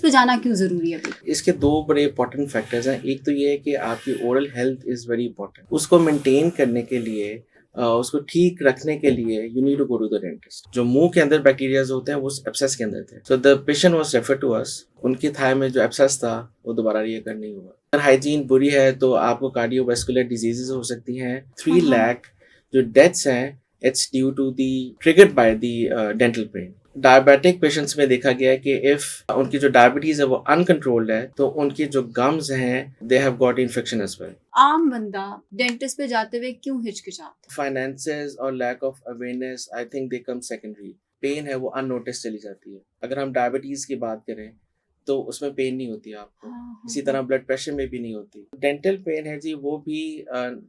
पे जाना क्यों जरूरी है अभी? इसके दो बड़े इंपॉर्टेंट फैक्टर्स हैं। एक तो ये है कि आपकी oral health is very important. उसको मेंटेन करने के लिए उसको ठीक रखने के लिए you need to go to the dentist. जो मुंह के अंदर बैक्टीरियाज होते हैं वो एब्सेस के अंदर थे, so the patient was refer to us. उनकी थाई में जो एब्सेस था वो दोबारा रिकवर नहीं हुआ। अगर हाइजीन बुरी है तो आपको कार्डियोवास्कुलर डिजीजेस हो सकती हैं। 3 लाख जो डेथ्स हैं it's due to the triggered by the dental pain. Diabetic patients में देखा गया है कि इफ उनकी जो डायबिटीज है वो अनकंट्रोल्ड है तो उनकी जो गम्स हैं they have got infection as well. आम बंदा डेंटिस्ट पे जाते हुए क्यों हिचकिचाता है? फाइनेंसेस और lack of awareness I think they come secondary. Pain है वो अननोटिस चली जाती है। अगर हम डायबिटीज की बात करें तो उसमें पेन नहीं होती आपको। इसी तरह ब्लड प्रेशर में भी नहीं होती। डेंटल पेन है जी, वो भी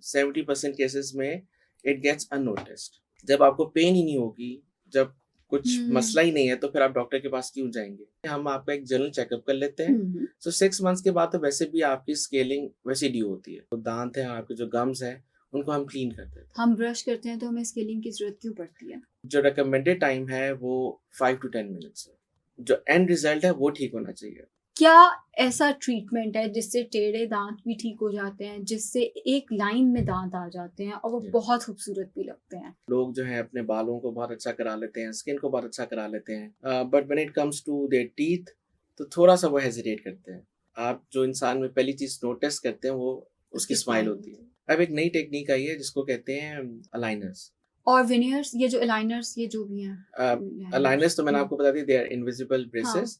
70% केसेस में इट गेट्स अननोटिस्ड। जब आपको पेन ही नहीं होगी, जब कुछ मसला ही नहीं है, तो फिर आप डॉक्टर के पास क्यों जाएंगे। हम आपका एक जनरल चेकअप कर लेते हैं। सो 6 मंथ्स के बाद तो वैसे भी आपकी स्केलिंग वैसे ड्यू होती है। तो दांत है, आपके जो गम्स है उनको हम क्लीन करते हैं। हम ब्रश करते हैं तो हमें स्केलिंग की जरूरत क्यों पड़ती है? जो रिकमेंडेड टाइम है वो 5 to 10 मिनट्स है। जो एंड रिजल्ट है वो ठीक होना चाहिए। क्या ऐसा ट्रीटमेंट है जिससे टेढ़े दांत भी ठीक हो जाते हैं, जिससे एक लाइन में दांत आ जाते हैं और वो बहुत खूबसूरत भी लगते हैं? लोग जो है अपने बालों को बहुत अच्छा करा लेते हैं, स्किन को बहुत अच्छा करा लेते हैं, but when it comes to their teeth तो थोड़ा सा वो हेजिटेट करते हैं। आप जो इंसान में पहली चीज नोटिस करते हैं वो उसकी स्माइल होती है। अब एक नई टेक्निक आई है जिसको कहते हैं अलाइनर्स और विनियर्स। ये जो अलाइनर्स ये जो भी हैं, अलाइनर्स तो मैंने आपको बता दी, they are invisible braces.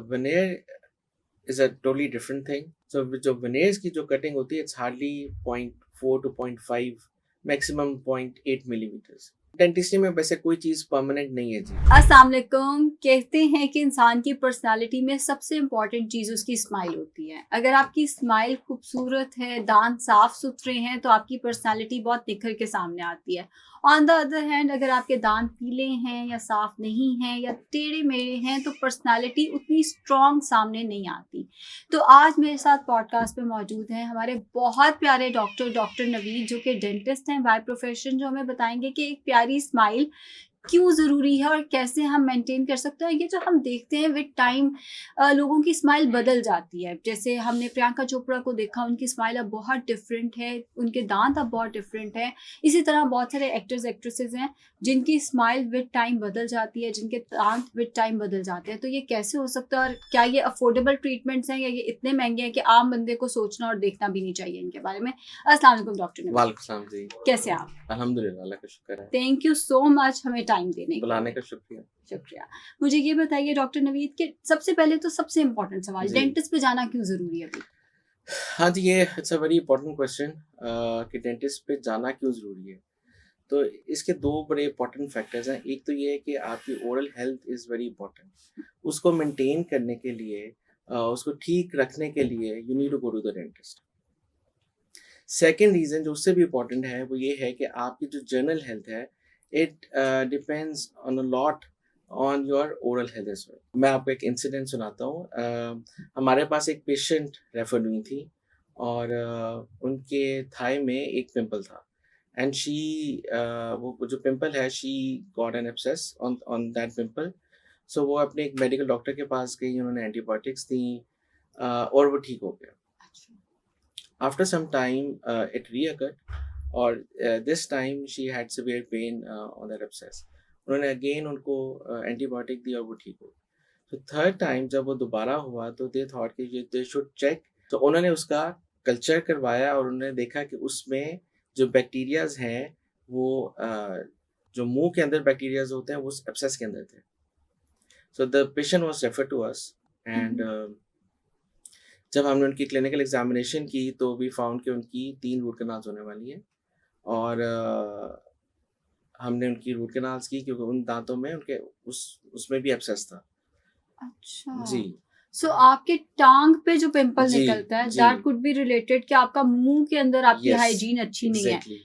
veneer is a totally different thing. So जो veneers की जो कटिंग होती है it's hardly 0.4 to 0.5 maximum 0.8 millimetres. Dentistry में वैसे कोई चीज परमानेंट नहीं है जी। अस्सलाम वालेकुम। कहते हैं कि इंसान की पर्सनालिटी में सबसे इम्पोर्टेंट चीज़ उसकी स्माइल होती है। अगर आपकी स्माइल खूबसूरत है, दांत साफ सुथरे हैं, तो आपकी पर्सनालिटी बहुत निखर के सामने आती है। ऑन द अदर हैंड अगर आपके दांत पीले हैं या साफ नहीं हैं या टेढ़े मेढ़े हैं तो पर्सनालिटी उतनी स्ट्रॉन्ग सामने नहीं आती। तो आज मेरे साथ पॉडकास्ट पे मौजूद हैं हमारे बहुत प्यारे डॉक्टर नवीद, जो कि डेंटिस्ट हैं बाय प्रोफेशन, जो हमें बताएंगे कि एक प्यारी स्माइल क्यों ज़रूरी है और कैसे हम मेंटेन कर सकते हैं। ये जो हम देखते हैं विद टाइम लोगों की स्माइल बदल जाती है। जैसे हमने प्रियंका चोपड़ा को देखा, उनकी स्माइल अब बहुत डिफरेंट है, उनके दांत अब बहुत डिफरेंट है। इसी तरह बहुत सारे एक्टर्स एक्ट्रेसेस हैं जिनकी स्माइल विद टाइम बदल जाती है, जिनके दांत विद टाइम बदल जाते हैं। तो ये कैसे हो सकता है और क्या ये अफोर्डेबल ट्रीटमेंट्स हैं या ये इतने महंगे हैं कि आम बंदे को सोचना और देखना भी नहीं चाहिए इनके बारे में? अस्सलाम वालेकुम डॉक्टर। वालेकुम सलाम जी। कैसे आप? अल्हम्दुलिल्लाह, अल्लाह का शुक्र है। थैंक यू सो मच हमें टाइम देने के बुलाने का शुक्रिया। शुक्रिया। मुझे ये बताइए डॉक्टर नवीद कि सबसे पहले तो सबसे इम्पोर्टेंट सवाल, डेंटिस्ट पे जाना क्यों जरूरी है अभी? हाँ जी, ये it's a very important question कि डेंटिस्ट पे जाना क्यों ज़रूरी है। तो इसके दो बड़े इंपॉर्टेंट फैक्टर्स हैं। एक तो ये है कि आपकी oral health is very important. उसको मेंटेन करने के लिए उसको ठीक रखने के लिए you need to go to the dentist. Second reason जो उससे भी इम्पॉर्टेंट है वो ये है कि आपकी जो जनरल हेल्थ है it depends on a lot on your oral health as well. मैं आपको एक इंसिडेंट सुनाता हूँ। हमारे पास एक पेशेंट रेफर हुई थी और उनके थाई में एक पिंपल था एंड शी वो जो पिंपल है she got an abscess on that pimple. So वो अपने एक मेडिकल डॉक्टर के पास गई, उन्होंने एंटीबायोटिक्स दी और वो ठीक हो गया। After some time, it reoccurred, और this time she had severe pain on that abscess. उन्होंने अगेन उनको एंटीबायोटिक दी और वो ठीक हो। तो थर्ड टाइम जब वो दोबारा हुआ तो दे थॉट कि ये दे शुड चेक। तो उन्होंने उसका कल्चर करवाया और उन्होंने देखा कि उसमें जो बैक्टीरियाज हैं वो जो मुंह के अंदर बैक्टीरियाज होते हैं वो एब्सेस के अंदर थे। So the patient was refer to us and जब हमने उनकी क्लिनिकल एग्जामिनेशन की तो वी फाउंड कि उनकी 3 रूट कैनाल्स होने वाली हैं और हमने उनकी रूट कैनाल्स की क्योंकि उन दांतों में उनके उसमें भी एब्सेस था। अच्छा जी। सो आपके टांग पे जो पिंपल निकलता है दैट कुड बी रिलेटेड कि आपका मुंह के अंदर आपकी हाइजीन अच्छी नहीं है।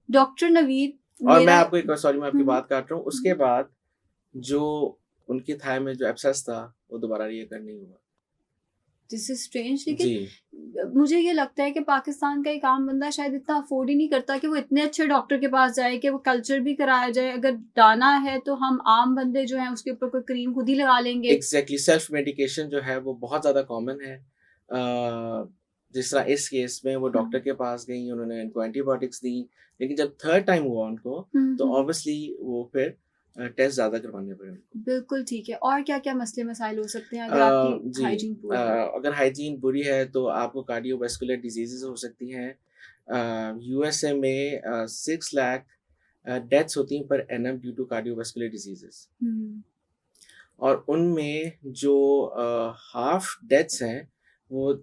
डॉक्टर नवीद और मैं आपको एक सॉरी मैं आपकी बात काट रहा हूँ। उसके बाद जो उनकी थाई में जो एब्सेस था वो दोबारा रिकवर नहीं हुआ। This is strange. लेकिन जी मुझे ये लगता है कि पाकिस्तान का एक आम बंदा शायद इतना अफोर्ड ही नहीं करता कि वो इतने अच्छे डॉक्टर के पास जाए, कि वो कल्चर भी कराया जाए। अगर दाना है तो हम आम बंदे जो हैं उसके ऊपर कोई क्रीम खुद ही लगा लेंगे। एग्जैक्टली सेल्फ मेडिकेशन जो है वो बहुत ज़्यादा कॉमन है। जिस तरह इस केस में वो डॉक्टर के पास गई, उन्होंने उनको एंटीबायोटिक्स दी, लेकिन जब थर्ड टाइम हुआ उनको तो ऑब्वियसली वो फिर टेस्ट ज़्यादा करवाने पड़े उनको। बिल्कुल ठीक है। और क्या क्या मसले मसाइल हो सकते हैं अगर आपकी जी हाइजीन पूरी है? अगर हाइजीन बुरी है तो आपको कार्डियोवास्कुलर डिजीजेस हो सकती हैं। यूएसए में 6 लाख डेथ्स होती हैं per annum due to cardiovascular diseases, hmm, और उनमें जो हाफ डेथ्स हैं वो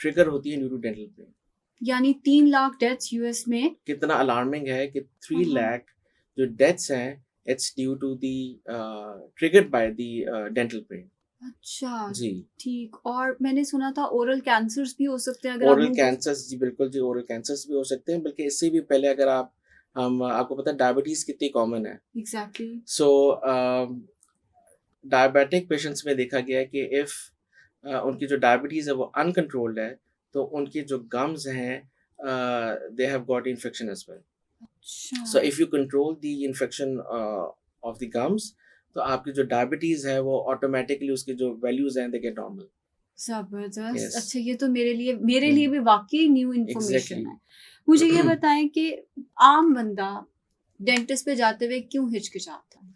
ट्रिगर होती है ड्यू टू डेंटल पेन। यानी 3 लाख डेथ्स यूएस में। कितना अलार्मिंग है कि 3 हाँ, लाख जो डेथ्स हैं it's due to the triggered by the dental pain. अच्छा जी ठीक। और मैंने सुना था ओरल कैंसर्स भी हो सकते हैं अगर आप ओरल मुंह को। कैंसर्स, जी बिल्कुल जी, ओरल कैंसर्स भी हो सकते हैं, बल्कि इससे भी पहले अगर आप हम आपको पता है डायबिटीज़ कितनी कॉमन है। एग्जैक्टली। सो डायबिटिक पेशेंट्स में देखा गया है कि इफ़ उनकी जो डायबिटीज़ है वो अनकंट्रोल्ड है तो उनकी जो गम्स हैं they have got infection as well. अच्छा so if you control the infection of the gums तो आपकी जो डायबिटीज़ है वो ऑटोमेटिकली उसकी जो वैल्यूज़ हैं दे गेट नॉर्मल। जबरदस्त। यस। अच्छा, ये तो मेरे लिए भी वाकई न्यू एग्जैक्टली। इन्फॉर्मेशन है। मुझे ये बताएं कि आम बंदा डेंटिस्ट पे जाते हुए क्यों हिचकिचाता है?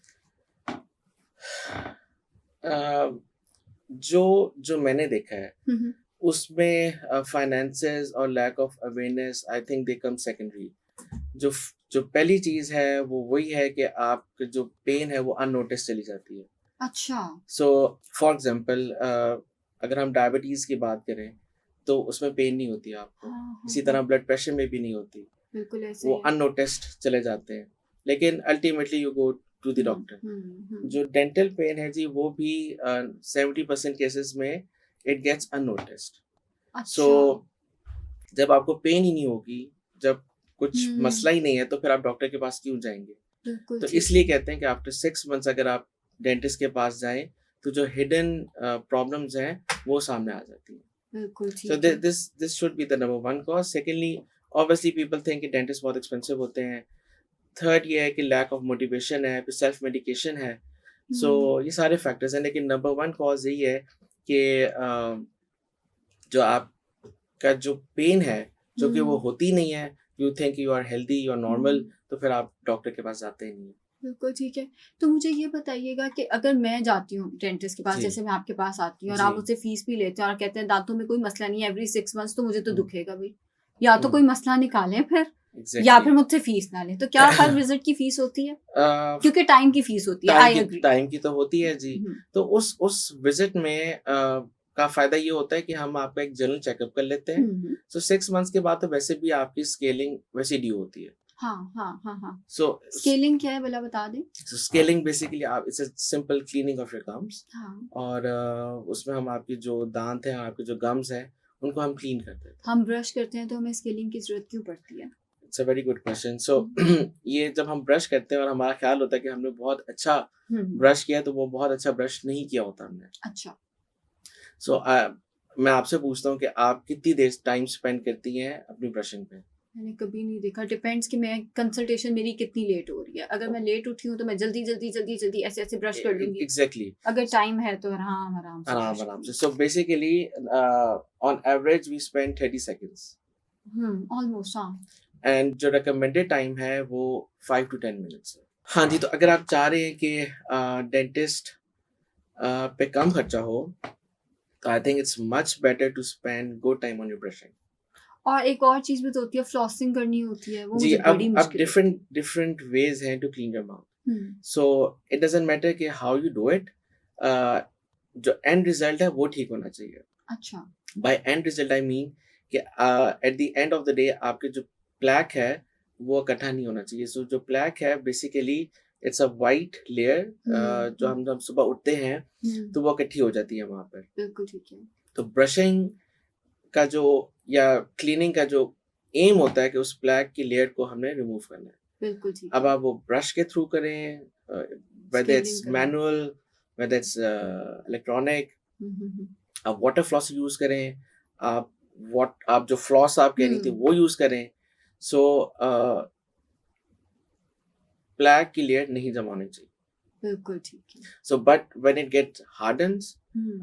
जो जो मैंने देखा है हम्म, उसमें फाइनेंसेस और lack of awareness I think they come secondary. जो पहली चीज़ है वो वही है कि आपकी जो पेन है वो अननोटिस चली जाती है। अच्छा। सो फॉर एग्जांपल अगर हम डायबिटीज़ की बात करें तो उसमें पेन नहीं होती आपको, हाँ हाँ इसी हाँ, तरह ब्लड प्रेशर में भी नहीं होती, बिल्कुल ऐसे वो ही है। अननोटिस्ड चले जाते हैं, लेकिन ultimately you go to the doctor. Hmm. जो डेंटल पेन है जी वो भी 70% केसेस में इट गेट्स अननोटिस्ड। सो अच्छा। जब आपको पेन ही नहीं होगी, जब कुछ हम्म, मसला ही नहीं है तो फिर आप डॉक्टर के पास क्यों जाएंगे? बिल्कुल तो ठीक इसलिए है। कहते हैं कि आफ्टर 6 मंथ्स अगर आप डेंटिस्ट के पास जाएं तो जो हिडन प्रॉब्लम्स हैं वो सामने आ जाती हैं। बिल्कुल So ठीक है। this should be the number one cause. Secondly, obviously people think कि dentist बहुत expensive होते हैं। थर्ड ये है कि lack of motivation है, फिर self medication है। So हम्म ये सारे factors हैं, लेकिन नंबर वन cause यही है कि जो आपका जो पेन है जो कि वो हम्म, होती नहीं है, you think you are healthy, you are normal, तो फिर आप डॉक्टर के पास जाते ही नहीं हैं। बिल्कुल ठीक है। तो मुझे ये बताइएगा कि अगर मैं जाती हूँ डेंटिस्ट के पास, जी जैसे मैं आपके पास आती हूँ और जी आप उससे फीस भी लेते हैं और कहते हैं दांतों में कोई मसला नहीं है एवरी 6 मंथ्स, तो मुझे तो हम्म, दुखेगा भी। या तो हम्म, कोई मसला निकालें फिर, या एग्जैक्टली। फिर मुझसे फीस ना लें। तो क्या हर विजिट की फीस होती है? क्योंकि टाइम की फीस होती है, आई एग्री। टाइम की तो होती है जी। हम्म तो उस विजिट में का फायदा ये होता है कि हम आपका एक जनरल चेकअप कर लेते हैं। हम्म, सो 6 मंथ्स के बाद तो वैसे भी आपकी स्केलिंग वैसे ड्यू होती है। हाँ हाँ हाँ हाँ। सो स्केलिंग क्या है भला बता दें? स्केलिंग बेसिकली आप it's a simple cleaning of your gums, हाँ। और उसमें हम आपकी जो दांत हैं, आपके जो गम्स हैं, उनको हम क्लीन कर देते हैं। हम ब्रश करते हैं तो हमें स्केलिंग की जरूरत क्यों पड़ती है? It's a very good question. So ये जब हम ब्रश करते हैं और हमारा ख्याल होता है कि हमने बहुत अच्छा हम्म, ब्रश किया है, तो वो बहुत अच्छा ब्रश नहीं किया होता हमने। अच्छा। सो मैं आपसे पूछता हूँ कि आप कितनी देर टाइम स्पेंड करती हैं अपनी ब्रशिंग पे? मैंने कभी नहीं देखा। डिपेंड्स कि मैं कंसल्टेशन मेरी कितनी लेट हो रही है। अगर मैं लेट उठी हूँ तो मैं जल्दी जल्दी जल्दी जल्दी ऐसे ऐसे ब्रश कर लूंगी। एग्जैक्टली। अगर टाइम है तो आराम आराम से आराम ब्रश आराम से। करूंगी। So basically on average we spend 30 seconds, almost हाँ। एंड जो रिकमेंडेड टाइम है वो 5 to 10 मिनट्स है। हाँ जी, तो अगर आप चाह रहे हैं कि डेंटिस्ट पे कम खर्चा हो तो I think it's much better to spend good time on your brushing. और एक और चीज भी तो होती है, फ्लॉसिंग करनी होती है, वो जी, मुझे बड़ी अब मुश्किल लगती डिफरेंट है। डिफरेंट वेज हैं to clean your mouth. Hmm, so it doesn't matter कि हाउ यू डू इट, जो एंड रिजल्ट है वो ठीक होना चाहिए। अच्छा। By end result I mean कि at the end of the day आपके जो प्लैक है वो इकट्ठा नहीं होना चाहिए। सो जो प्लैक है basically it's a white layer, जो हम्म हम जब सुबह उठते हैं हम्म, तो वो इकट्ठी हो जाती है वहाँ पर। बिल्कुल ठीक है। तो ब्रशिंग का जो या क्लीनिंग का जो एम होता है कि उस ब्लैक की लेयर को हमने रिमूव करना है। बिल्कुल ठीक अब है। आप वो ब्रश के थ्रू करें, वेदर स्केलिंग इट्स करें। मैनुअल, वेदर इट्स इलेक्ट्रॉनिक, हम्म, आप वाटर फ्लॉस यूज़ करें, आप जो फ्लॉस आप कह रही थी वो यूज़ करें। सो प्लेग की लेयर नहीं जमा होनी चाहिए। बिल्कुल ठीक है। So, but when it gets hardens, hmm,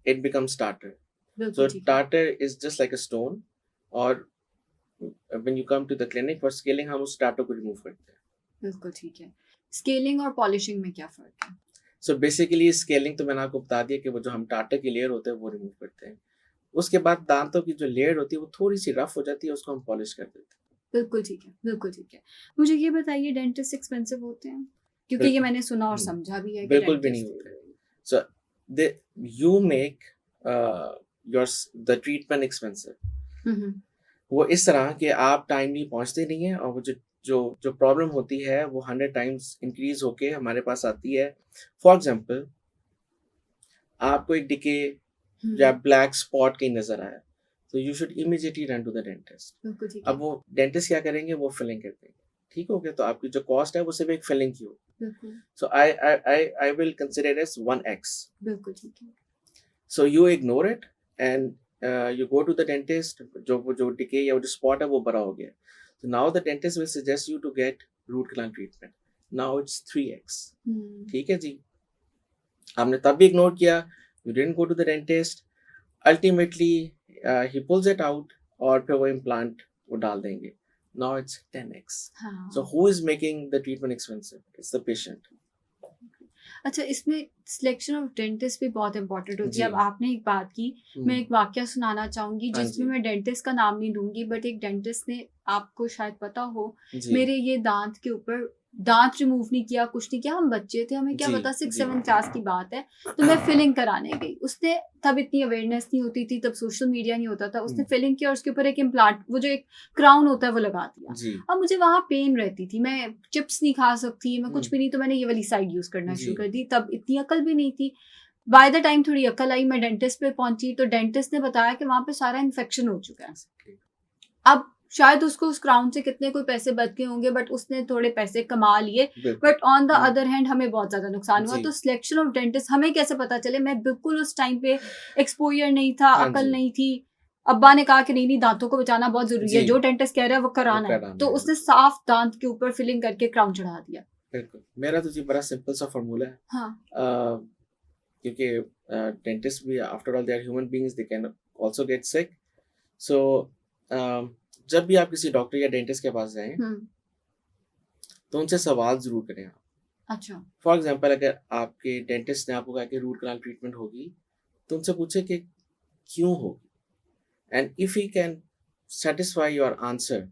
it becomes tartar. बिल्कुल So ठीक है। tartar is just like a stone, और when you come to the clinic for scaling, हम उस tartar को remove करते हैं। बिल्कुल ठीक है। स्केलिंग और पॉलिशिंग में क्या फ़र्क है? So basically scaling तो मैंने आपको बता दिया कि वो जो हम tartar की लेयर होते हैं वो remove करते हैं। उसके बाद दांतों की जो लेयर होती है वो थोड़ी सी रफ हो जाती है, उसको हम पॉलिश कर देते हैं। बिल्कुल ठीक है, बिल्कुल ठीक है। मुझे ये बताइए, डेंटिस्ट एक्सपेंसिव होते हैं? क्योंकि ये बिल्कुल मैंने सुना और हम्म, समझा भी है कि बिल्कुल भी नहीं डेंटिस्ट होते। So they you make your the treatment expensive. हम्म, वो इस तरह कि आप टाइमली पहुंचते नहीं हैं, और वो जो जो जो प्रॉब्लम होती है वो 100 टाइम्स इंक्रीज होके हमारे पास आती है। फॉर एग्जांपल, आपको एक डिके या हम्म, ब्लैक स्पॉट कहीं नजर आया, तो you should immediately run to the dentist. बिल्कुल ठीक अब है, वो डेंटिस्ट क्या करेंगे, वो फिलिंग कर देंगे। ठीक हो गया, तो आपकी जो कॉस्ट है वो सिर्फ एक फिलिंग की होगी। बिल्कुल, so I will consider as 1x। बिल्कुल ठीक है। So you ignore it, and you go to the dentist. जो decay या जो spot है वो बड़ा हो गया। So now the dentist will suggest you to get root canal treatment. Now it's 3x. ठीक है जी, हमने तब भी इग्नोर किया, you didn't go to the dentist. Ultimately he pulls it out, और फिर वो implant वो डाल देंगे। Now it's 10x. So हाँ, who is making the treatment expensive? It's the patient. अच्छा, इसमें सिलेक्शन ऑफ डेंटिस्ट भी बहुत इंपॉर्टेंट होती है। जी अब आपने एक बात की, मैं एक वाकया सुनाना चाहूँगी हाँ जिसमें जी मैं डेंटिस्ट का नाम नहीं दूँगी, बट एक डेंटिस्ट ने, आपको शायद पता हो, जी मेरे ये दाँत के ऊपर दाँत रिमूव नहीं किया, कुछ नहीं किया। हम बच्चे थे, हमें क्या जी पता, 6 जी 7 क्लास की बात है। तो मैं फिलिंग कराने गई। उसने, तब इतनी अवेयरनेस नहीं होती थी, तब सोशल मीडिया नहीं होता था। उसने फिलिंग किया और उसके ऊपर एक इम्प्लांट, वो जो एक क्राउन होता है, वो लगा दिया। जी अब मुझे वहाँ पेन रहती थी, मैं चिप्स नहीं खा सकती, मैं कुछ हम्म, भी नहीं, तो मैंने ये वाली साइड यूज करना जी शुरू कर दी। तब इतनी अकल भी नहीं थी। बाय द टाइम थोड़ी अकल आई, मैं डेंटिस्ट पे पहुंची, तो डेंटिस्ट ने बताया कि वहां पे सारा इन्फेक्शन हो चुका है। अब शायद उसको उस क्राउन से कितने कोई पैसे बच गए होंगे, बट उसने थोड़े पैसे कमा लिए, बिल्कुल but on the other hand हमें बहुत ज्यादा नुकसान हुआ। जी तो सिलेक्शन ऑफ डेंटिस्ट हमें कैसे पता चले? मैं बिल्कुल उस टाइम पे एक्सपोजर नहीं था, हाँ अकल जी नहीं थी। अब्बा ने कहा कि नहीं नहीं, दांतों को बचाना बहुत जरूरी है, जी जो डेंटिस्ट कह रहा है वो वो कराना है। कराना तो है। उसने साफ दांत के ऊपर फिलिंग करके क्राउन चढ़ा दिया। बिल्कुल, मेरा तो जी बड़ा सिंपल सा फॉर्मूला है। हाँ, क्योंकि डेंटिस्ट भी after all they are human beings, they can also get sick. So जब भी आप किसी डॉक्टर या डेंटिस्ट के पास जाएं, तो उनसे सवाल जरूर करें आप। अच्छा, फॉर एग्जांपल, अगर आपके डेंटिस्ट ने आपको कहा कि रूट कनाल ट्रीटमेंट होगी, तो उनसे पूछे कि क्यों होगी, and if he can satisfy your answer,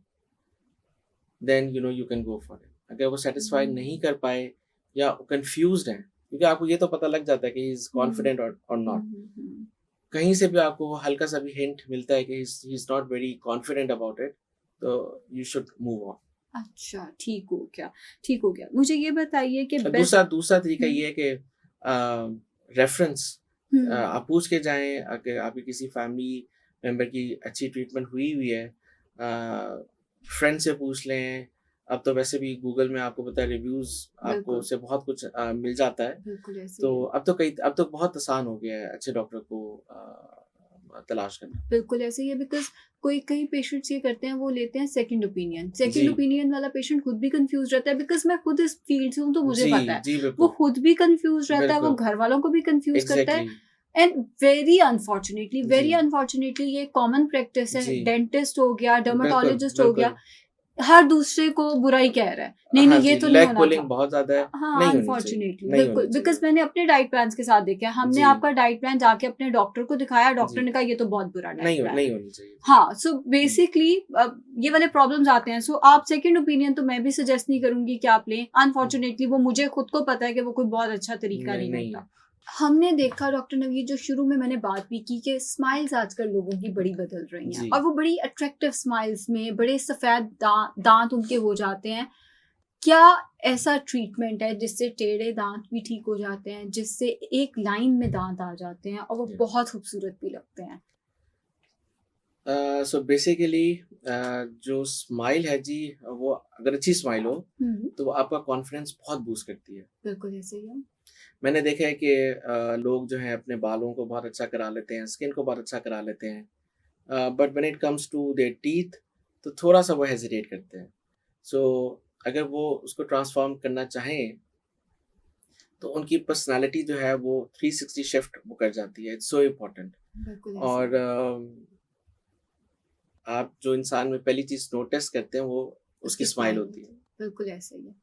then you can go for it. अगर वो सेटिस्फाई नहीं कर पाए या कंफ्यूज्ड हैं, क्योंकि आपको ये तो पता लग जाता है कि ही इज कॉन्फिडेंट और नॉट। कहीं से भी आपको वो हल्का सा भी हिंट मिलता है कि he is not very confident about it, तो यू शुड मूव ऑन। अच्छा, ठीक हो गया, ठीक हो गया। मुझे ये बताइए कि दूसरा बेस्ट। दूसरा तरीका ये है कि रेफरेंस आप पूछ के जाएं। अगर आपकी किसी फैमिली मेंबर की अच्छी ट्रीटमेंट हुई हुई है, फ्रेंड से पूछ लें। अब तो वैसे भी गूगल में आपको पता है रिव्यूज, आपको बिल्कुल, उससे बहुत कुछ मिल जाता है। बिल्कुल ऐसे तो ही है। अब तो बहुत आसान हो गया है अच्छे डॉक्टर को तलाश करना। बिल्कुल ऐसे ही है, बिकॉज़ कोई कई पेशेंट्स ये करते हैं, वो लेते हैं सेकंड ओपिनियन। जी सेकंड ओपिनियन वाला पेशेंट खुद भी कंफ्यूज रहता है, बिकॉज़ मैं खुद इस फील्ड से हूँ, तो मुझे जी पता है। जी वो बिल्कुल खुद भी कंफ्यूज रहता है, वो बिल्कुल घर वालों को भी कंफ्यूज करता है। एग्जैक्टली एंड वेरी जी अनफॉर्चुनेटली ये कॉमन प्रैक्टिस है। जी डेंटिस्ट हो गया, बिल्कुल डर्मेटोलॉजिस्ट हो गया, बिल्कुल हर दूसरे को बुरा ही कह रहा है। नहीं हाँ नहीं, ये जी, तो नहीं लेग होना पुलिंग था। बहुत ज्यादा है, हाँ, नहीं होनी चाहिए, अनफॉर्चुनेटली, नहीं बिल्कुल, होनी बिकॉज़ चाहिए। मैंने अपने डाइट प्लान्स के साथ देखा है। हमने जी आपका डाइट प्लान जाके अपने डॉक्टर को दिखाया, डॉक्टर जी ने कहा ये तो बहुत बुरा डाइट प्लान नहीं है। होनी चाहिए जी। हाँ, सो हम्म, बेसिकली ये वाले प्रॉब्लम्स आते हैं। सो आप सेकंड ओपिनियन तो मैं भी सजेस्ट नहीं करूंगी कि आप लें। अनफॉर्चुनेटली वो, मुझे खुद को पता है कि वो कोई बहुत अच्छा तरीका नहीं नहीं नहीं होता। हमने देखा डॉक्टर नवीद, जो शुरू में मैंने बात भी की, कि स्माइल्स आजकल लोगों की बड़ी बदल रही हैं, जी और वो बड़ी अट्रैक्टिव स्माइल्स में बड़े सफ़ेद दांत उनके हो जाते हैं। क्या ऐसा ट्रीटमेंट है जिससे टेढ़े दांत भी ठीक हो जाते हैं, जिससे एक लाइन में दांत आ जाते हैं और वो Yeah. बहुत खूबसूरत भी लगते हैं? सो बेसिकली जो स्माइल है जी, वो अगर अच्छी स्माइल हो हम्म, तो वो आपका कॉन्फिडेंस बहुत बूस्ट करती है। बिल्कुल ऐसे ही है। मैंने देखा है कि लोग जो है अपने बालों को बहुत अच्छा करा लेते हैं, स्किन को बहुत अच्छा करा लेते हैं, but when it comes to their teeth तो थोड़ा सा वो हेजिटेट करते हैं। सो अगर वो उसको ट्रांसफॉर्म करना चाहें तो उनकी पर्सनालिटी जो है वो 360 शिफ्ट वो कर जाती है। It's so important. बिल्कुल ऐसे और ही। आप जो इंसान में पहली चीज़ नोटिस करते हैं वो उसकी उसकी स्माइल स्माइल होती होती है। है, बिल्कुल ऐसे ही है।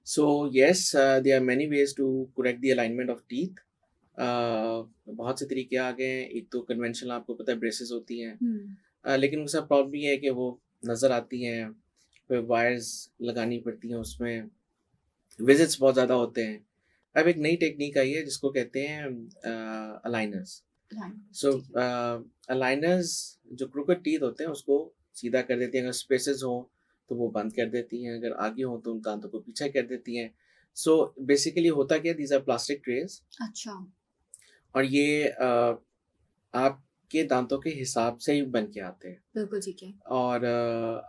So yes, there are many ways to correct the alignment of teeth. बहुत से तरीके आ गए हैं। एक तो कन्वेंशनल, आपको पता है, ब्रेसेस होती हैं। लेकिन उनके साथ प्रॉब्लम ये है कि वो नज़र आती हैं, फिर वायर्स लगानी पड़ती हैं उसमें, विजिट्स बहुत ज़्यादा होते हैं। अब एक नई टेक्निक आई है जिसको कहते हैं अलाइनर्स। लाइन्स, सो ठीक है। अलाइनर्स जो क्रूकेड टीथ होते हैं उसको सीधा कर देती हैं। अगर स्पेसेस हो तो वो बंद कर देती हैं, अगर आगे हो तो उन दांतों को पीछे कर देती हैं। सो बेसिकली होता क्या है, दीज आर प्लास्टिक ट्रेज, अच्छा, और ये आपके दांतों के हिसाब से ही बन के आते हैं। बिल्कुल ठीक है। और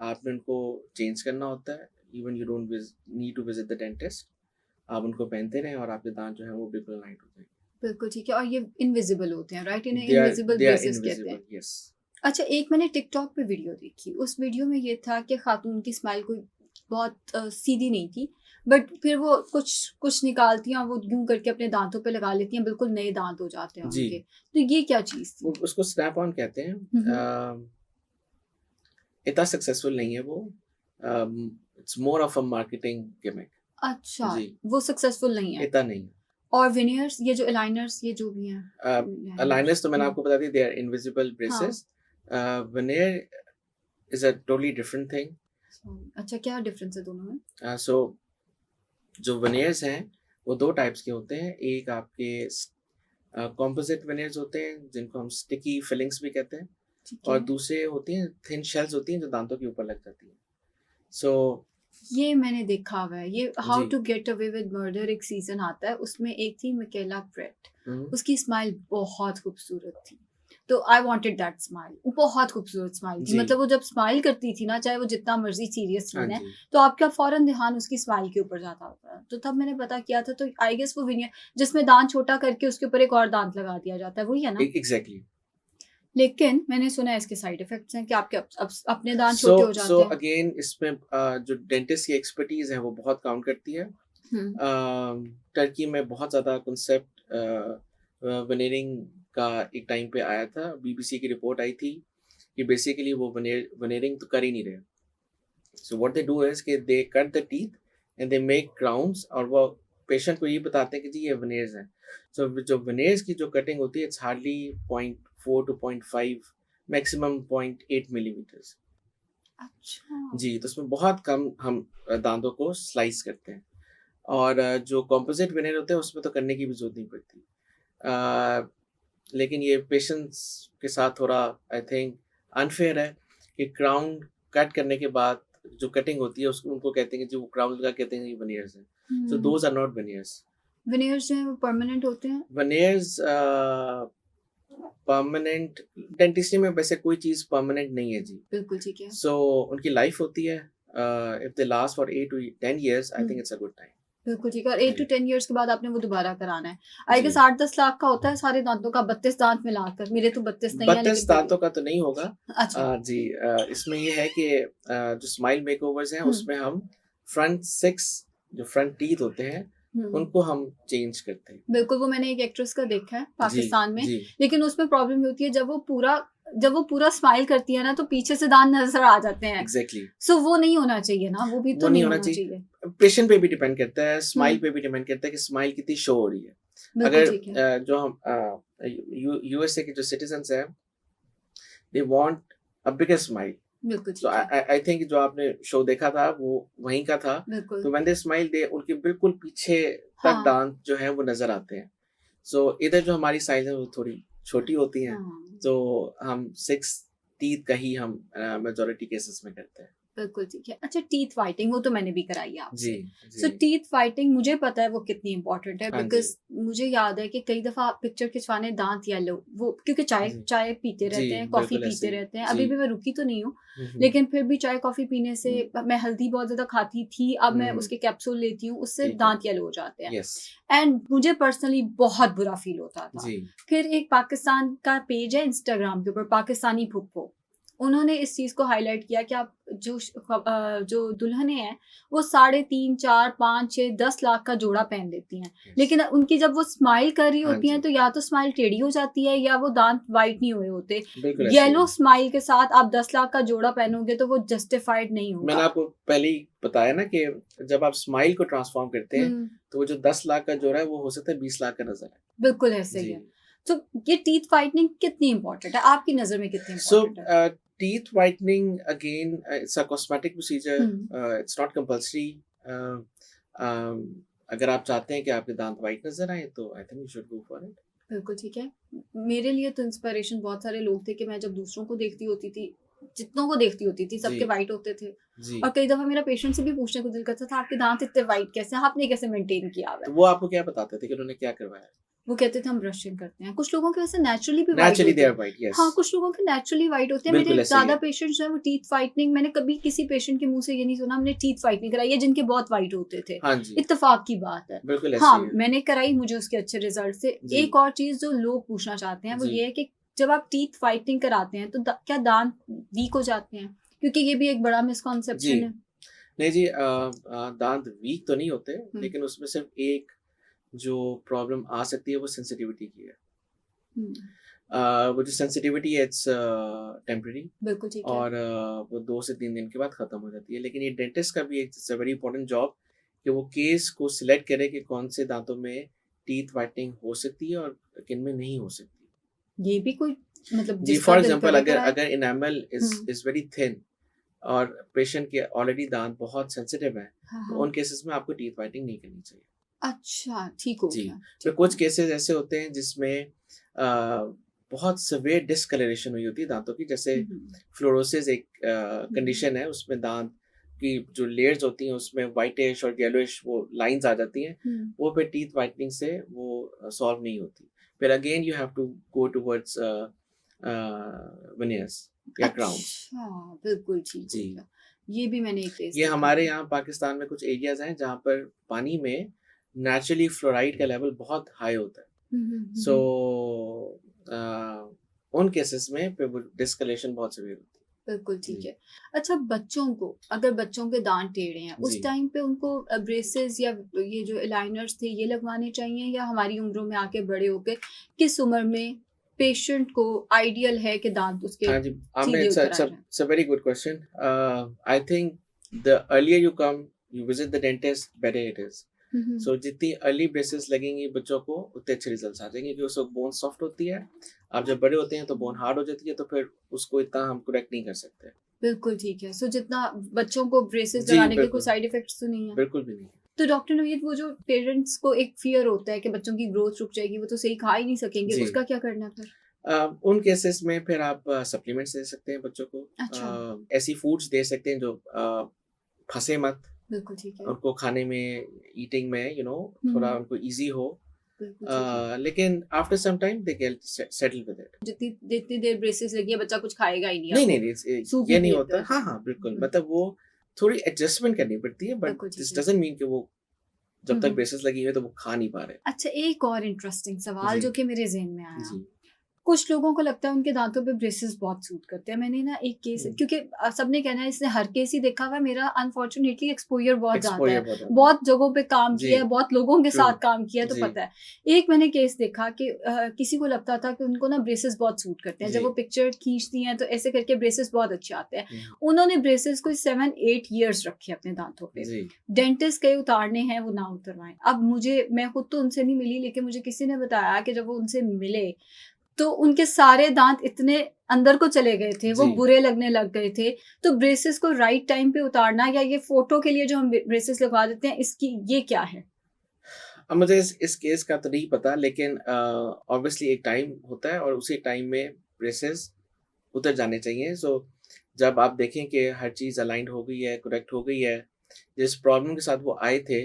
आपने उनको चेंज करना होता है। Even you don't need to visit the dentist. आप उनको पहनते रहें और आपके दांत जो है वो बिल्कुल लाइट हो जाएंगे। बिल्कुल ठीक है, और ये इनविजिबल होते हैं, राइट? इन्हें they are invisible they are braces कहते हैं। Invisible, yes. अच्छा, एक मैंने टिकटॉक पे वीडियो देखी, उस वीडियो में ये था कि खातून की स्माइल कोई बहुत सीधी नहीं थी, बट फिर वो कुछ कुछ निकालती हैं और वो यूं करके अपने दांतों पे लगा लेती हैं, बिल्कुल नए दांत हो जाते हैं जी, उनके। तो ये क्या चीज़ थी? उसको स्नैप ऑन कहते हैं। हम्म। इतना सक्सेसफुल नहीं है वो। It's more of a marketing gimmick. अच्छा, जी, वो सक्सेसफुल नहीं है। इतना नहीं। और विनियर्स, ये जो अलाइनर्स, ये जो भी हैं, अलाइनर्स तो मैंने हम्म, आपको बता दी, दे आर इनविजिबल हाँ। Braces. veneer is a totally different thing. अच्छा, क्या डिफरेंस है दोनों में? सो जो veneers हैं वो दो टाइप्स के होते हैं। एक आपके कॉम्पोजिट veneers होते हैं जिनको हम स्टिकी फिलिंग्स भी कहते हैं, ठीक और है। दूसरे होती हैं थिन शेल्स होती हैं जो दांतों के ऊपर लग जाती हैं। सो ये मैंने देखा हुआ है, ये हाउ जी। To Get Away with Murder एक सीजन आता है, उसमें एक थी मिकेला प्रेट। हम्म, उसकी स्माइल बहुत खूबसूरत थी, तो आई वांटेड दैट स्माइल। बहुत खूबसूरत स्माइल थी, जी, मतलब वो जब स्माइल करती थी ना, चाहे वो जितना मर्जी सीरियस हाँ सीन है, जी, तो आपका फौरन ध्यान उसकी स्माइल के ऊपर जाता होता है। तो तब मैंने पता किया था, तो आई गेस वो विनियर जिसमें दांत छोटा करके उसके ऊपर एक और दांत लगा दिया जाता है, वही है ना? एग्जैक्टली। लेकिन मैंने सुना है इसके साइड इफेक्ट्स हैं कि आपके अपने दांत सो छोटे हो सो जाते हैं। अगेन इसमें जो डेंटिस्ट की एक्सपर्टीज है वो बहुत काउंट करती है। हम्म। टर्की में बहुत ज़्यादा कंसेप्ट वनेरिंग का एक टाइम पे आया था। बीबीसी की रिपोर्ट आई थी कि बेसिकली वो वनेरिंग तो कर ही नहीं रहे। So what they do is कि they cut the teeth and they make crowns, और वो पेशेंट को ये बताते हैं कि जी ये वनेर्स हैं। सो जो वनेर्स की जो कटिंग होती है, it's hardly 0.4 to 0.5, maximum 0.8 millimetres. अच्छा। जी, तो उसमें बहुत कम हम दांतों को स्लाइस करते हैं। और जो कॉम्पोजिट विनेयर होते हैं उसमें तो करने की भी ज़रूरत नहीं पड़ती। लेकिन ये पेशेंट्स के साथ थोड़ा आई थिंक अनफेयर है कि क्राउन कट करने के बाद जो कटिंग होती है उसको उनको कहते हैं कि जो क्राउन लगा कहते हैं ये विनियर्स हैं। So those are not veneers. Veneers जो है वो परमानेंट होते हैं? विनियर्स परमानेंट, डेंटिस्ट्री में वैसे कोई चीज़ परमानेंट नहीं है जी। बिल्कुल ठीक है। सो उनकी लाइफ होती है। If they last for 8 to 10 years, I think it's a good time. बिल्कुल ठीक है, और 8 to 10 ईयर्स के बाद आपने वो दोबारा कराना है। आई जी, गेस 8-10 लाख का होता है सारे दांतों का, 32 दांत मिलाकर। मेरे तो 32 नहीं है, 32 लेकिन फिर भी। दांतों का तो नहीं होगा। अच्छा। जी, इसमें ये है कि जो स्माइल मेकओवर्स हैं हम्म। उसमें हम फ्रंट 6 जो फ्रंट टीथ होते हैं हम्म। उनको हम चेंज करते हैं। बिल्कुल, वो मैंने एक एक्ट्रेस का देखा है जी, पाकिस्तान में। जी, लेकिन उसमें प्रॉब्लम ये होती है, जब वो पूरा स्माइल करती है ना, तो पीछे से दांत नजर आ जाते हैं। एग्जैक्टली। सो वो नहीं होना चाहिए ना, वो भी वो तो नहीं नहीं होना होना चाहिए। चाहिए। पेशेंट पे भी डिपेंड करता है, स्माइल हम्म। पे भी डिपेंड करता है कि स्माइल कितनी शो हो रही है। बिल्कुल अगर ठीक है। जो हम यूएसए के जो सिटीजन्स हैं, they want a bigger smile. बिल्कुल सो ठीक है। आई थिंक जो आपने शो देखा था वो वहीं का था। बिल्कुल। तो व्हेन दे स्माइल, दे उनके बिल्कुल पीछे तक हाँ। दांत जो है वो नजर आते हैं। सो इधर जो हमारी साइज है वो थोड़ी छोटी होती हैं। हाँ। तो हम 6 टीथ का ही हम मेजोरिटी केसेस में करते हैं। बिल्कुल ठीक है। अच्छा, टीथ वाइटिंग वो तो मैंने भी कराई है आपसे। जी सो टीथ वाइटिंग मुझे पता है वो कितनी इंपॉर्टेंट है, हाँ जी बिकॉज मुझे याद है कि कई दफा पिक्चर खिंचवाने दांत येलो, वो क्योंकि चाय जी चाय पीते जी रहते हैं, कॉफी बिल्कुल ऐसे पीते ही रहते हैं। जी अभी भी मैं रुकी तो नहीं हूँ, हम्म लेकिन फिर भी चाय कॉफी पीने से मैं हल्दी बहुत ज्यादा खाती थी, अब मैं हम्म, उसके कैप्सूल लेती हूँ, उससे ठीक है दांत येलो हो जाते हैं। यस एंड मुझे पर्सनली बहुत बुरा फील होता था। जी फिर एक पाकिस्तान का पेज है इंस्टाग्राम के ऊपर, पाकिस्तानी फुप्पो, उन्होंने इस चीज को हाईलाइट किया कि आप जो दुल्हने हैं वो 3.5, 4, 5, 6, 10 लाख का जोड़ा पहन लेती हैं, यस लेकिन उनकी जब वो स्माइल कर रही हाँ होती हैं जी तो या तो स्माइल टेढ़ी हो जाती है या वो दांत वाइट नहीं हुए होते। बिल्कुल ऐसे ही येलो है स्माइल के साथ आप 10 लाख का जोड़ा पहनोगे तो वो जस्टिफाइड नहीं मैंने होगा। आपको पहले ही बताया ना कि जब आप स्माइल को ट्रांसफॉर्म करते हैं हम्म, तो वो जो 10 लाख का जोड़ा है वो हो सकता है 20 लाख का नजर आए बिल्कुल ऐसे ही जी है। तो ये टीथ वाइटनिंग कितनी इंपॉर्टेंट है आपकी नजर में, कितनी So, इंपॉर्टेंट है? teeth whitening again, it's a cosmetic procedure. Hmm, It's not compulsory. Uh, um, अगर आप चाहते हैं कि आपके दांत वाइट नजर आए तो I think you should go for it बिल्कुल ठीक है। मेरे लिए तो इंस्पिरेशन बहुत सारे लोग थे कि मैं जब दूसरों को देखती होती थी, जितनों को देखती होती थी, जी सबके वाइट होते थे। जी और कई दफा मेरा पेशेंट से भी पूछने को दिल करता था, आपके दांत इतने वाइट कैसे हैं? आपने कैसे मेंटेन किया हुआ तो है? वो आपको क्या बताते थे कि उन्होंने क्या करवाया वो कहते थे हम ब्रशिंग करते हैं। कुछ लोगों के वैसे नेचुरली भी वाइट नेचुरली दे होते आर हैं। वाइट यस हाँ, कुछ लोगों के नेचुरली वाइट होते हैं। मेरे बिल्कुल ऐसे ही ज्यादा है पेशेंट्स जो है वो टीथ वाइटनिंग, मैंने कभी किसी पेशेंट के मुंह से ये नहीं सुना हमने टीथ वाइटनिंग कराई है जिनके बहुत वाइट होते थे। हाँ जी इत्तेफाक की बात है। बिल्कुल ऐसे हाँ, ही है मैंने कराई, मुझे उसके अच्छे रिजल्ट से। जी एक और चीज जो लोग पूछना चाहते हैं वो जी ये है कि जब आप टीथ वाइटनिंग कराते हैं तो क्या दांत वीक हो जाते हैं? क्योंकि ये भी एक बड़ा जी मिसकॉन्सेप्शन है। नहीं जी दांत वीक तो नहीं होते हम्म, लेकिन उसमें सिर्फ एक जो प्रॉब्लम आ सकती है वो सेंसिटिविटी की है हम्म, वो जो सेंसिटिविटी है इट्स टेम्पररी बिल्कुल ठीक है। और वो 2 से 3 दिन के बाद ख़त्म हो जाती है लेकिन ये डेंटिस्ट का भी एक वेरी इंपॉर्टेंट जॉब कि वो केस को सिलेक्ट करे कि कौन से दांतों में टीथ वाइटनिंग हो सकती है और किन में नहीं हो सकती ये भी कोई, मतलब जी जिसका फॉर दिल एग्जांपल करे अगर कराए। अगर enamel is hmm, is very thin और पेशेंट के ऑलरेडी दांत बहुत सेंसिटिव है हाँ तो हाँ। उन केसेस में आपको टीथ वाइटनिंग नहीं करनी चाहिए अच्छा, ठीक हो जी गया, फिर ठीक हो कुछ गया। केसेस ऐसे होते हैं जिसमें बहुत सवेयर डिसकलरेशन हुई होती है दांतों की जैसे हुँ, फ्लोरोसिस एक हुँ, कंडीशन है उसमें दांत की जो लेयर्स होती हैं उसमें वाइटिश और येलोइश वो लाइंस आ जाती हैं हुँ। वो फिर टीथ वाइटनिंग से वो सॉल्व नहीं होती फिर again you have to go towards veneers या क्राउन्स अच्छा, बिल्कुल ठीक हो जी गया। ये भी मैंने एक केस ये देखा हमारे था। यहाँ पाकिस्तान में कुछ एरियाज हैं जहाँ पर पानी में नेचुरली फ्लोराइड का लेवल बहुत हाई होता है हुँ, हुँ, हुँ, सो हुँ। उन केसेस में फिर वो डिस्कलेशन बहुत सीवियर होती बिल्कुल है ठीक जी है। अच्छा, बच्चों को, अगर बच्चों के दाँत टेढ़े हैं, जी उस टाइम पे उनको ब्रेसेस या ये जो अलाइनर्स थे ये लगवाने चाहिए, या हमारी उम्रों में आके बड़े होके किस उम्र में पेशेंट को आइडियल है कि दाँत उसके हाँ जी आपने सीधे उतर आ जाएँ? It's a very good question I think the earlier you come you visit the dentist better it is hmm, hmm. So जितनी अर्ली ब्रेसेस लगेंगी बच्चों को उतने अच्छे रिजल्ट्स आ जाएंगे क्योंकि उसको बोन सॉफ्ट होती है आप जब बड़े होते हैं तो बोन हार्ड हो जाती है तो फिर उसको इतना हम करेक्ट नहीं कर सकते बिल्कुल ठीक है। सो जितना बच्चों को ब्रेसेस जी लगाने के कोई बिल्कुल साइड इफेक्ट्स तो नहीं है? बिल्कुल भी नहीं तो डॉक्टर नवीद, वो जो पेरेंट्स को एक फियर होता है कि बच्चों की ग्रोथ रुक जाएगी, वो तो सही खा ही नहीं सकेंगे, जी उसका क्या करना फिर? उन केसेस में फिर आप सप्लीमेंट्स दे सकते हैं बच्चों को अच्छा, ऐसी फूड्स दे सकते हैं जो फंसे मत बिल्कुल ठीक है। उनको खाने में ईटिंग में थोड़ा हुँ, उनको इजी हो बिल्कुल ठीक है। लेकिन after some time they get settle with it जितनी जितनी देर ब्रेसेस लगी है बच्चा कुछ खाएगा ही नहीं, अब नहीं नहीं वो नहीं सूप ही ये नहीं पीता होता रह हाँ जाएगा। हाँ बिल्कुल हुँ, मतलब वो थोड़ी एडजस्टमेंट करनी पड़ती है बट बिल्कुल ठीक दिस है। डजंट मीन कि वो जब हुँ, तक हुँ। ब्रेसेस लगी हुई है तो वो खा नहीं पा रहे अच्छा, एक और इंटरेस्टिंग सवाल जी जो कि मेरे ज़हन में आया। जी कुछ लोगों को लगता है उनके दाँतों पे ब्रेसेस बहुत सूट करते हैं। मैंने ना एक केस, हम्म, क्योंकि सबने कहना है इसने हर केस ही देखा हुआ है, मेरा अनफॉर्च्युनेटली एक्सपोज़र बहुत ज़्यादा एक्सपोजर है। बहुत ज्यादा बहुत जगहों पे काम जी किया है, बहुत लोगों के ट्रू साथ काम किया है, तो जी पता है। एक मैंने केस देखा कि किसी को लगता था कि उनको ना ब्रेसेस बहुत सूट करते हैं। जब जी वो पिक्चर खींचती हैं तो ऐसे करके ब्रेसेस बहुत अच्छे आते हैं। हम्म, उन्होंने ब्रेसेस कोई 7-8 इयर्स रखे अपने दाँतों पे। जी डेंटिस्ट कई उतारने हैं, वो ना उतरवाएँ। अब मैं खुद तो उनसे नहीं मिली, लेकिन मुझे किसी ने बताया कि जब वो उनसे मिले तो उनके सारे दाँत इतने अंदर को चले गए थे, वो जी बुरे लगने लग गए थे। तो ब्रेसेस को राइट टाइम पे उतारना, या ये फ़ोटो के लिए जो हम ब्रेसेस लगवा देते हैं, इसकी ये क्या है? अब मुझे इस केस का तो नहीं पता लेकिन ऑब्वियसली एक टाइम होता है और उसी टाइम में ब्रेसेस उतर जाने चाहिए सो जब आप देखें कि हर चीज़ अलाइंड हो गई है, करेक्ट हो गई है, जिस प्रॉब्लम के साथ वो आए थे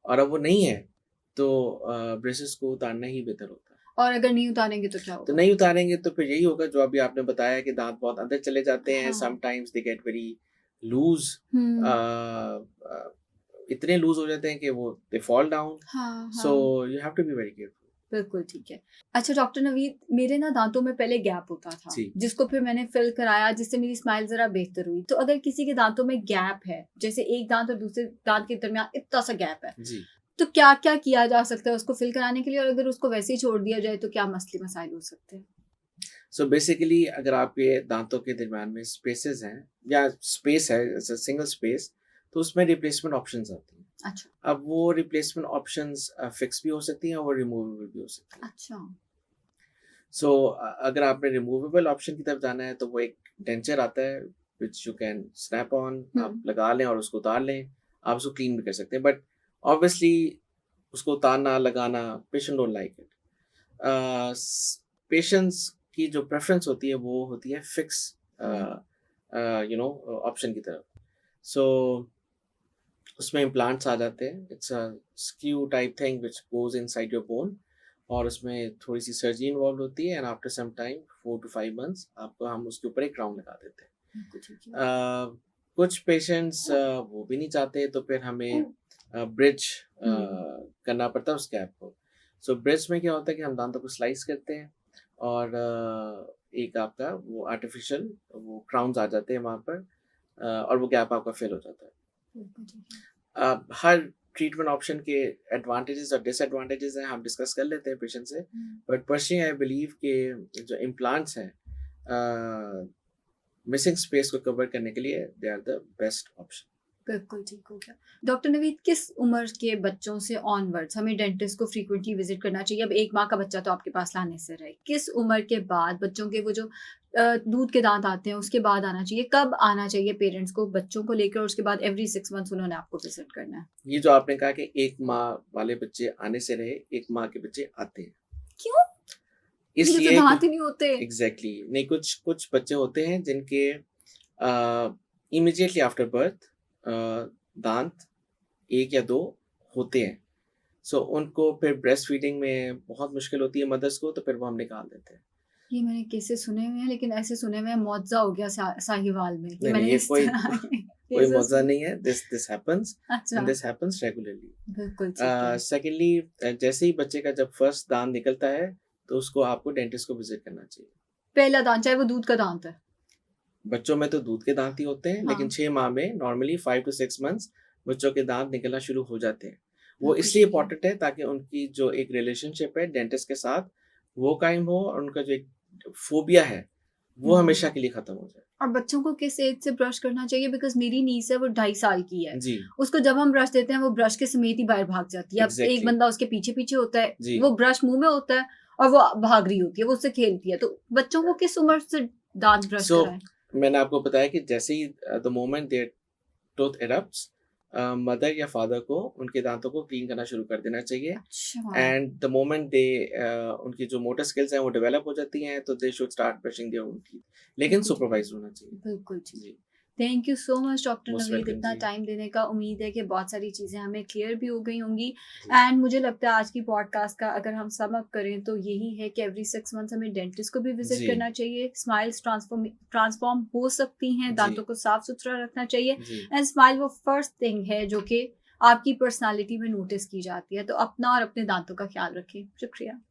और अब वो नहीं है, तो ब्रेसेस को उतारना ही बेहतर होता है। और अगर नहीं उतारेंगे तो क्या तो होगा? नहीं उतारेंगे तो फिर यही होगा जो अभी आपने बताया कि दाँत बहुत अंदर चले जाते हैं, हाँ। Sometimes they get very loose, hmm. इतने लूज़ हो जाते हैं कि वो दे फॉल डाउन, हाँ, सो हाँ। You have to be very careful. बिल्कुल ठीक है। अच्छा डॉक्टर नवीद, मेरे ना दाँतों में पहले गैप होता था, जी, जिसको फिर मैंने फिल कराया, जिससे मेरी स्माइल ज़रा बेहतर हुई। तो अगर किसी के दाँतों में गैप है, जैसे एक दाँत और दूसरे दाँत के दरमियान इतना सा गैप है, जी। तो क्या-क्या किया जा सकता है उसको फिल कराने के लिए? और अगर उसको वैसे ही छोड़ दिया जाए तो क्या मसले-मसाइल हो सकते हैं? सो बेसिकली अगर आपके दाँतों के दरमियान में स्पेसेस हैं या स्पेस है जैसे सिंगल स्पेस, तो उसमें रिप्लेसमेंट ऑप्शंस आती हैं। अच्छा, अब वो रिप्लेसमेंट ऑप्शंस फिक्स भी हो सकती हैं और रिमूवेबल भी हो सकती हैं। अच्छा। सो अगर आपने रिमूवेबल ऑप्शन की तरफ जाना है तो वो एक डेंचर आता है which you can snap on, hmm, आप लगा लें और उसको उतार लें। आप उसको क्लीन भी कर सकते हैं बट ऑब्वियसली उसको उतारना, लगाना patient don't like it. Patients की जो प्रेफ़रेंस होती है वो होती है फिक्स हुँ, यू नो ऑप्शन की तरफ। सो उसमें इम्प्लांट्स आ जाते हैं। It's a screw type thing which goes inside your bone और उसमें थोड़ी-सी सर्जरी इन्वॉल्व होती है and after some time 4 to 5 months आपको हम उसके ऊपर एक क्राउन लगा देते हैं। बिल्कुल ठीक है। कुछ पेशेंट्स वो भी नहीं चाहते तो फिर हमें ब्रिज हुँ, करना पड़ता है उस गैप को। सो ब्रिज में क्या होता है कि हम दांतों को स्लाइस करते हैं और एक आपका वो आर्टिफिशियल वो क्राउन्स आ जाते हैं वहाँ पर और वो गैप आपका फिल हो जाता है। बिल्कुल ठीक है। हर ट्रीटमेंट ऑप्शन के एडवांटेजेस और डिसएडवांटेजेस हैं हम डिस्कस कर लेते हैं पेशेंट से हुँ। बट पर्सनली आई बिलीव कि जो इम्प्लांट्स हैं मिसिंग स्पेस को कवर करने के लिए they are the best option. बिल्कुल ठीक हो गया। डॉक्टर नवीद, किस उम्र के बच्चों से ऑनवर्ड्स हमें डेंटिस्ट को फ्रीक्वेंटली विज़िट करना चाहिए? अब 1 माह का बच्चा तो आपके पास लाने से रहे। किस उम्र के बाद बच्चों के वो जो दूध के दाँत आते हैं उसके बाद आना चाहिए? कब आना चाहिए पेरेंट्स को बच्चों को लेकर और उसके बाद एवरी 6 मंथ्स उन्होंने आपको विज़िट करना है? ये जो आपने कहा कि 1 माह वाले बच्चे आने से रहे, 1 माह के बच्चे आते हैं। क्यों? इनके तो इसलिए कि दाँत ही नहीं होते। एग्ज़ैक्टली नहीं कुछ कुछ बच्चे होते हैं जिनके इमीडिएटली आफ्टर बर्थ दाँत 1 या 2 होते हैं। सो उनको फिर ब्रेस्ट फीडिंग में बहुत मुश्किल होती है मदर्स को तो फिर वो हम निकाल देते हैं। ये मैंने केसेस सुने हुए हैं, लेकिन ऐसे सुने हुए हैं मुआवज़ा हो गया साहिवाल में। ये नहीं, नहीं मैंने ये इस कोई तरह के कोई केसेस मौज़ा सुने। नहीं है। दिस दिस हैपेंस अच्छा, एंड दिस हैपेंस रेगुलरली। बिल्कुल ठीक है। सेकंडली जैसे ही बच्चे का जब फर्स्ट दाँत निकलता है, तो उसको आपको डेंटिस्ट को विज़िट करना चाहिए। पहला दाँत, चाहे वो दूध का दाँत है। बच्चों में तो दूध के दाँत ही होते हैं, लेकिन हाँ, 6 माह में नॉर्मली 5 टू 6 मंथ्स बच्चों के दाँत निकलना शुरू हो जाते हैं। वो बिल्कुल इसलिए ठीक है। इम्पोर्टेंट है ताकि उनकी जो एक रिलेशनशिप है डेंटिस्ट के साथ, वो कायम हो और उनका जो एक फ़ोबिया है, वो हुँ। हमेशा के लिए ख़त्म हो जाए। और बच्चों को किस एज से ब्रश करना चाहिए? बिकॉज़ मेरी नीस है, वो 2.5 साल की है। जी, उसको जब हम ब्रश देते हैं, वो ब्रश के समेत ही बाहर भाग जाती है। अब एक एग्ज़ैक्टली। बंदा उसके पीछे-पीछे होता है, जी। वो ब्रश मुँह में होता है और वो भाग रही होती है, वो उससे खेलती है। तो बच्चों को किस उम्र से दाँत ब्रश सो कराएँ? मैंने आपको बताया कि जैसे ही the moment their tooth erupts mother या फादर को उनके दांतों को क्लीन करना शुरू कर देना चाहिए अच्छा। एंड द मोमेंट दे उनकी जो मोटर स्किल्स हैं वो डेवलप हो जाती हैं तो they should start brushing their own teeth लेकिन बिल्कुल ठीक है। सुपरवाइज होना चाहिए। बिल्कुल ठीक है। जी, thank you so much doctor मोस्ट नवीद, वेलकम इतना जी। टाइम देने का। उम्मीद है कि बहुत सारी चीज़ें हमें क्लियर भी हो गई होंगी। जी, एंड मुझे लगता है आज की पॉडकास्ट का अगर हम सम अप करें तो यही है कि एवरी 6 मंथ्स हमें डेंटिस्ट को भी विजिट जी, करना चाहिए। स्माइल्स ट्रांसफॉर्म हो सकती हैं, जी, दांतों को साफ सुथरा रखना चाहिए। जी। एंड स्माइल वो फर्स्ट थिंग है जो कि आपकी पर्सनालिटी में नोटिस की जाती है। तो अपना और अपने दांतों का ख्याल रखें। शुक्रिया।